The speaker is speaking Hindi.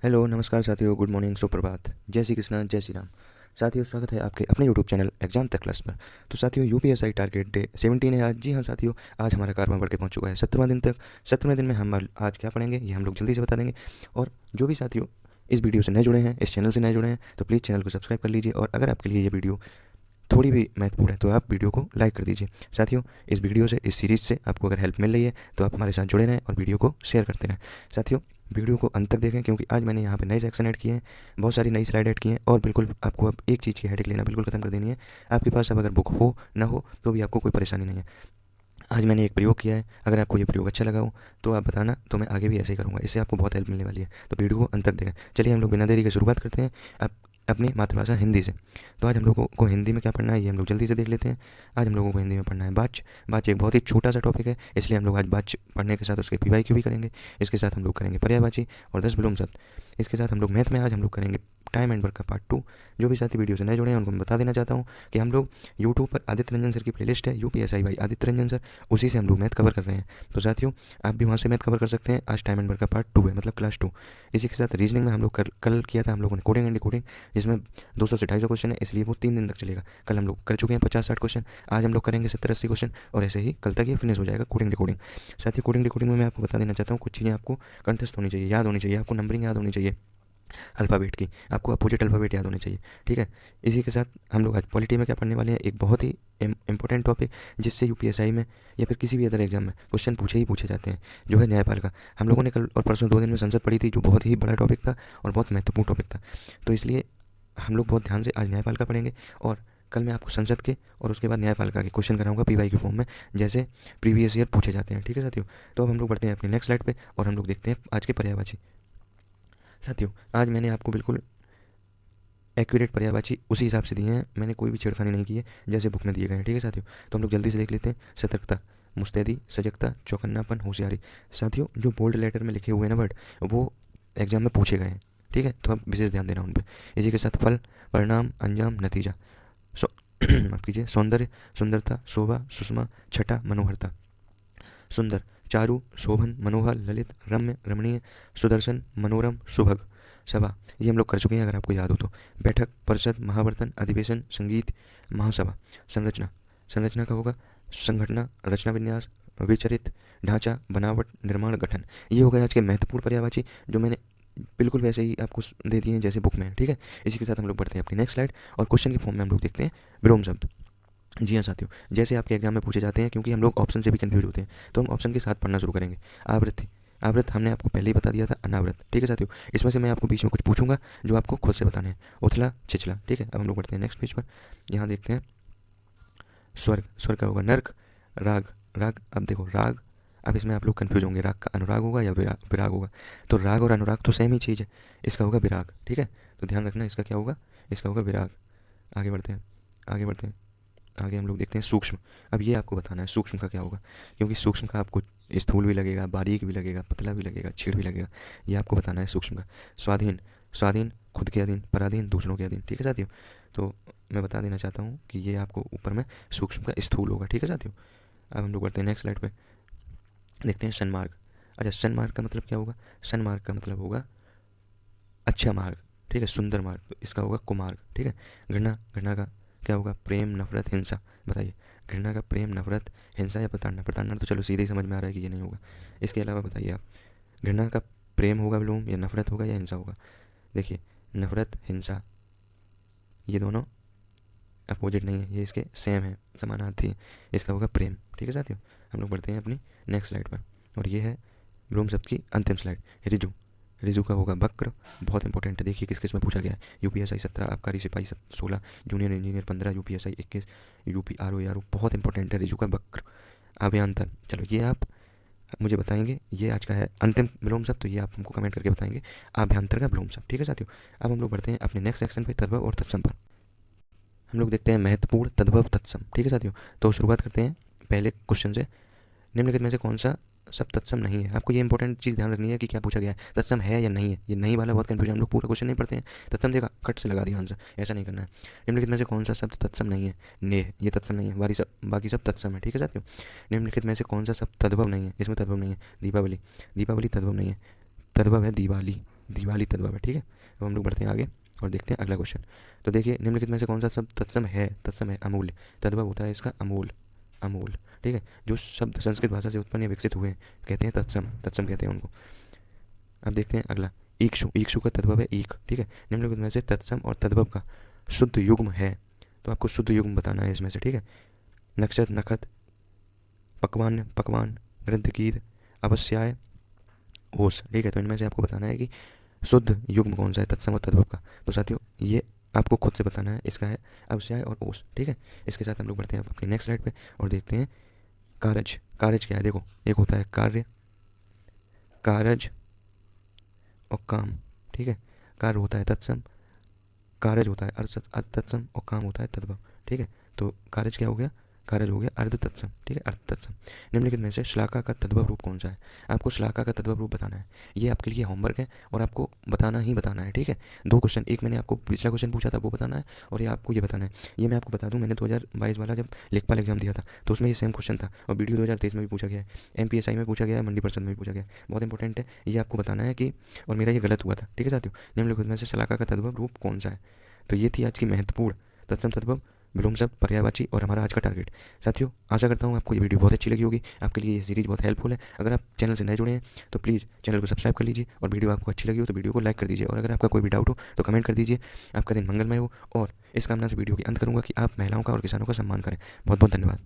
हेलो, नमस्कार साथियों, गुड मॉर्निंग, सुप्रभात, जय श्री कृष्ण, जय श्री राम। साथियों, स्वागत है आपके अपने यूट्यूब चैनल एग्जाम तक क्लास पर। तो साथियों, यूपीएसआई टारगेट डे 17 है आज। जी हाँ साथियों, आज हमारा कार्बन बढ़ के पहुंच चुका है 17वां दिन तक। 17वें दिन में हम आज क्या पढ़ेंगे ये हम लोग जल्दी से बता देंगे। और जो भी साथियों इस वीडियो से नए जुड़े हैं, इस चैनल से नए जुड़े हैं, तो प्लीज़ चैनल को सब्सक्राइब कर लीजिए। और अगर आपके लिए ये वीडियो थोड़ी भी महत्वपूर्ण है तो आप वीडियो को लाइक कर दीजिए। साथियों, इस वीडियो से, इस सीरीज़ से आपको अगर हेल्प मिल रही है तो आप हमारे साथ जुड़े रहें और वीडियो को शेयर करते रहें। साथियों, वीडियो को अंत तक देखें क्योंकि आज मैंने यहाँ पे नए सेक्शन ऐड किए हैं, बहुत सारी नई स्लाइड ऐड की हैं। और बिल्कुल आपको अब एक चीज़ की हेडेक लेना बिल्कुल खत्म कर देनी है। आपके पास अब अगर बुक हो ना हो तो भी आपको कोई परेशानी नहीं है। आज मैंने एक प्रयोग किया है, अगर आपको ये प्रयोग अच्छा लगा हो तो आप बताना, तो मैं आगे भी ऐसे ही करूँगा। इससे आपको बहुत हेल्प मिलने वाली है, तो वीडियो को अंत तक देखें। चलिए हम लोग बिना देरी के शुरुआत करते हैं अब अपनी मातृभाषा हिंदी से। तो आज हम लोगों को हिंदी में क्या पढ़ना है ये हम लोग जल्दी से देख लेते हैं। आज हम लोगों को हिंदी में पढ़ना है बाच। बाच एक बहुत ही छोटा सा टॉपिक है, इसलिए हम लोग आज बाच पढ़ने के साथ उसके पीवाईक्यू भी करेंगे। इसके साथ हम लोग करेंगे पर्यायवाची और 10 विलोम शब्द। इसके साथ हम लोग मैथ में आज हम लोग करेंगे टाइम एंड वर्क का पार्ट 2। जो भी साथी वीडियो से नए जुड़े हैं उनको मैं बता देना चाहता हूँ कि हम लोग यूट्यूब पर आदित्य रंजन सर की प्लेलिस्ट है, UPSI by Aditya Ranjan sir, उसी से हम लोग मैथ कवर कर रहे हैं। तो साथियों, आप भी वहाँ से मैथ कवर कर सकते हैं। आज टाइम एंड वर्क का पार्ट 2 है, मतलब क्लास 2। इसी के साथ रीजनिंग में हम लोग कल किया था हम लोगों ने कोडिंग एंड डिकोडिंग, जिसमें 200 से 250 क्वेश्चन है, इसलिए वो 3 दिन तक चलेगा। कल हम लोग कर चुके हैं 50-60 क्वेश्चन, आज हम लोग करेंगे 70-80 क्वेश्चन, और ऐसे ही कल तक ये फिनिश हो जाएगा कोडिंग डिकोडिंग। साथियों, कोडिंग डिकोडिंग में मैं आपको बता देना चाहता हूँ कुछ चीज़ें आपको कंठस्थ होनी चाहिए, याद होनी चाहिए, आपको नंबरिंग याद होनी चाहिए, अल्फ़ाबेट की आपको अपोजिट अल्फ़ाबेट याद होने चाहिए। ठीक है। इसी के साथ हम लोग आज पॉलिटी में क्या पढ़ने वाले हैं, एक बहुत ही इंपॉर्टेंट टॉपिक, जिससे यूपीएसआई में या फिर किसी भी अदर एग्जाम में क्वेश्चन पूछे ही पूछे जाते हैं, जो है न्यायपालिका। हम लोगों ने कल और परसों 2 दिन में संसद पढ़ी थी, जो बहुत ही बड़ा टॉपिक था और बहुत महत्वपूर्ण टॉपिक था। तो इसलिए हम लोग बहुत ध्यान से आज न्यायपालिका पढ़ेंगे। और कल मैं आपको संसद के और उसके बाद न्यायपालिका के क्वेश्चन कराऊंगा पीवाई के फॉर्म में, जैसे प्रीवियस ईयर पूछे जाते हैं। ठीक है साथियों। तो अब हम लोग बढ़ते हैं अपनी नेक्स्ट स्लाइड पे और हम लोग देखते हैं आज के पर्यायवाची। साथियों, आज मैंने आपको बिल्कुल एक्यूरेट पर्यायवाची उसी हिसाब से दिए हैं, मैंने कोई भी छेड़खानी नहीं की है, जैसे बुक में दिए गए हैं। ठीक है साथियों। तो हम लोग जल्दी से देख लेते हैं। सतर्कता, मुस्तैदी, सजगता, चौकन्नापन, होशियारी। साथियों, जो बोल्ड लेटर में लिखे हुए हैं ना वर्ड, वो एग्जाम में पूछे गए हैं। ठीक है, तो आप विशेष ध्यान देना उन पर। इसी के साथ फल, परिणाम, अंजाम, नतीजा। सो माफ कीजिए, सौंदर्य, सुंदरता, शोभा, सुषमा, छटा, मनोहरता। सुंदर, चारु, शोभन, मनोहर, ललित, रम्य, रमणीय, सुदर्शन, मनोरम, सुभग। सभा, ये हम लोग कर चुके हैं अगर आपको याद हो तो। बैठक, परिषद, महावर्तन, अधिवेशन, संगीत, महासभा। संरचना, संरचना का होगा संघटना, रचना विन्यास, विचरित, ढांचा, बनावट, निर्माण, गठन। ये हो गए आज के महत्वपूर्ण पर्यायवाची, जो मैंने बिल्कुल वैसे ही आपको दे दिए हैं जैसे बुक में है। ठीक है। इसी के साथ हम लोग बढ़ते हैं अपनी नेक्स्ट स्लाइड और क्वेश्चन के फॉर्म में हम लोग देखते हैं विलोम शब्द। जी हाँ साथियों, जैसे आपके एग्जाम में पूछे जाते हैं, क्योंकि हम लोग ऑप्शन से भी कंफ्यूज होते हैं, तो हम ऑप्शन के साथ पढ़ना शुरू करेंगे। आवृत्ति, आवृत हमने आपको पहले ही बता दिया था, अनावृत। ठीक है साथियों। इसमें से मैं आपको बीच में कुछ पूछूंगा जो आपको खुद से बताने हैं। उथला, छिछला। ठीक है। अब हम लोग बढ़ते हैं नेक्स्ट पेज पर। यहाँ देखते हैं स्वर्ग, स्वर्ग का होगा नर्क। राग, राग, अब देखो राग, अब इसमें आप लोग कन्फ्यूज होंगे, राग का अनुराग होगा या विराग होगा। तो राग और अनुराग तो सेम ही चीज़ है, इसका होगा विराग। ठीक है। तो ध्यान रखना, इसका क्या होगा, इसका होगा विराग। आगे बढ़ते हैं, आगे बढ़ते हैं, आगे हम लोग देखते हैं सूक्ष्म। अब ये आपको बताना है सूक्ष्म का क्या होगा, क्योंकि सूक्ष्म का आपको स्थूल भी लगेगा, बारीक भी लगेगा, पतला भी लगेगा, छेड़ भी लगेगा, ये आपको बताना है सूक्ष्म का। स्वाधीन, स्वाधीन, खुद के अधीन, पराधीन, दूसरों के अधीन। ठीक है साथियों। तो मैं बता देना चाहता हूँ कि ये आपको ऊपर में सूक्ष्म का स्थूल होगा। ठीक है साथियों। अब हम लोग बढ़ते हैं नेक्स्ट स्लाइड पे, देखते हैं सन्मार्ग। अच्छा, सन्मार्ग का मतलब क्या होगा, सन्मार्ग का मतलब होगा अच्छा मार्ग। ठीक है। सुंदर मार्ग, तो इसका होगा कुमार्ग। ठीक है। घृणा, घृणा का क्या होगा, प्रेम, नफरत, हिंसा। बताइए, घृणा का प्रेम, नफरत, हिंसा या प्रताड़ना। प्रताड़ना तो चलो सीधे ही समझ में आ रहा है कि ये नहीं होगा। इसके अलावा बताइए आप, घृणा का प्रेम होगा विलोम, या नफरत होगा, या हिंसा होगा। देखिए, नफरत, हिंसा, ये दोनों अपोजिट नहीं है, ये इसके सेम है, समानार्थी है। इसका होगा प्रेम। ठीक है साथियों। हम लोग बढ़ते हैं अपनी नेक्स्ट स्लाइड पर, और ये है विलोम शब्द की अंतिम स्लाइड। रिजु, रिजु का होगा वक्र, बहुत इंपॉर्टेंट है। देखिए किस किस में पूछा गया है। यूपीएसआई 17, आबकारी सिपाही 16, junior engineer 15, UPSI 21, UP R O, बहुत इंपॉर्टेंट है रिजु का वक्र। अभ्यंतर, चलो ये आप मुझे बताएंगे, ये आज का है अंतिम विलोम शब्द, तो ये आप हमको कमेंट करके बताएंगे अभ्यंतर का विलोम शब्द। ठीक है साथियों। अब हम लोग बढ़ते हैं अपने नेक्स्ट सेक्शन पे, तद्भव और तत्सम पर। हम लोग देखते हैं महत्वपूर्ण, तद्भव, तत्सम। ठीक है साथियों। तो शुरुआत करते हैं पहले क्वेश्चन से। निम्नलिखित में से कौन सा सब तत्सम नहीं है। आपको ये इंपॉर्टेंट चीज़ ध्यान रखनी है कि क्या पूछा गया है, तत्सम है या नहीं है। ये नहीं वाला बहुत कंफ्यूजन, हम लोग पूरा क्वेश्चन नहीं पढ़ते हैं, तत्सम देखा कट से लगा दिया आंसर, ऐसा नहीं करना है। निम्नलिखित में से कौन सा शब्द तत्सम नहीं है, ने, ये तत्सम नहीं है, बाकी सब तत्सम है। ठीक है साथियों। निम्नलिखित में से कौन सा शब्द तद्भव नहीं है, इसमें तद्भव नहीं है। दीपावली, दीपावली तद्भव नहीं है, तद्भव है दिवाली। दिवाली तद्भव है, ठीक है। अब हम लोग बढ़ते हैं आगे और देखते हैं अगला क्वेश्चन। तो देखिए, निम्नलिखित में से कौन सा शब्द तत्सम है? तत्सम है अमूल्य, तद्भव होता है इसका अमूल, अमूल, ठीक है। जो शब्द संस्कृत भाषा से उत्पन्न या विकसित हुए कहते हैं तत्सम, तत्सम कहते हैं उनको। अब देखते हैं अगला, ईक्षु, ईक्षु का तद्भव है ईक, ठीक है। निम्नलिखित में से तत्सम और तद्भव का शुद्ध युग्म है, तो आपको शुद्ध युग्म बताना है इसमें से, ठीक है। नक्षत, नखत, पकवान, पकवान, ग्रंथ, गीत, अवस्याय, ओस, ठीक है। तो इनमें से आपको बताना है कि शुद्ध युग्म कौन सा है तत्सम और तद्भव का। तो साथियों ये आपको खुद से बताना है, इसका है अवस्याय और ओस, ठीक है। इसके साथ हम लोग बढ़ते हैं अपनी नेक्स्ट स्लाइड पे और देखते हैं कारज। कारज क्या है? देखो, एक होता है कार्य, कारज और काम, ठीक है। कार्य होता है तत्सम, कारज होता है अर्ध तत्सम और काम होता है तद्भव, ठीक है। तो कारज क्या हो गया? कारज हो गया अर्ध तत्सम, ठीक है, अर्ध तत्सम। निम्नलिखित में से श्लाका का तद्भव रूप कौन सा है? आपको श्लाका का तद्भव रूप बताना है। ये आपके लिए होमवर्क है और आपको बताना ही बताना है, ठीक है। दो क्वेश्चन, एक मैंने आपको पिछला क्वेश्चन पूछा था वो बताना है और ये आपको ये बताना है। ये मैं आपको बता दूं, मैंने 2022 वाला जब लेखपाल एग्जाम दिया था तो उसमें ये सेम क्वेश्चन था और वीडियो 2023 में भी पूछा गया है, MPSI में पूछा गया है, मंडी परिषद में भी पूछा गया है। बहुत इंपॉर्टेंट है, ये आपको बताना है कि, और मेरा ये गलत हुआ था, ठीक है साथियों। निम्नलिखित में से श्लाका का तद्भव रूप कौन सा है? तो ये थी आज की महत्वपूर्ण तत्सम, तद्भव, विलोम शब्द, पर्यायवाची और हमारा आज का टारगेट। साथियों आशा करता हूँ आपको ये वीडियो बहुत अच्छी लगी होगी, आपके लिए ये सीरीज बहुत हेल्पफुल है। अगर आप चैनल से नए जुड़े हैं तो प्लीज़ चैनल को सब्सक्राइब कर लीजिए और वीडियो आपको अच्छी लगी हो तो वीडियो को लाइक कर दीजिए और अगर आपका कोई भी डाउट हो तो कमेंट कर दीजिए। आपका दिन मंगलमय हो और इस कामना से वीडियो की अंत करूँगा कि आप महिलाओं का और किसानों का सम्मान करें। बहुत बहुत धन्यवाद।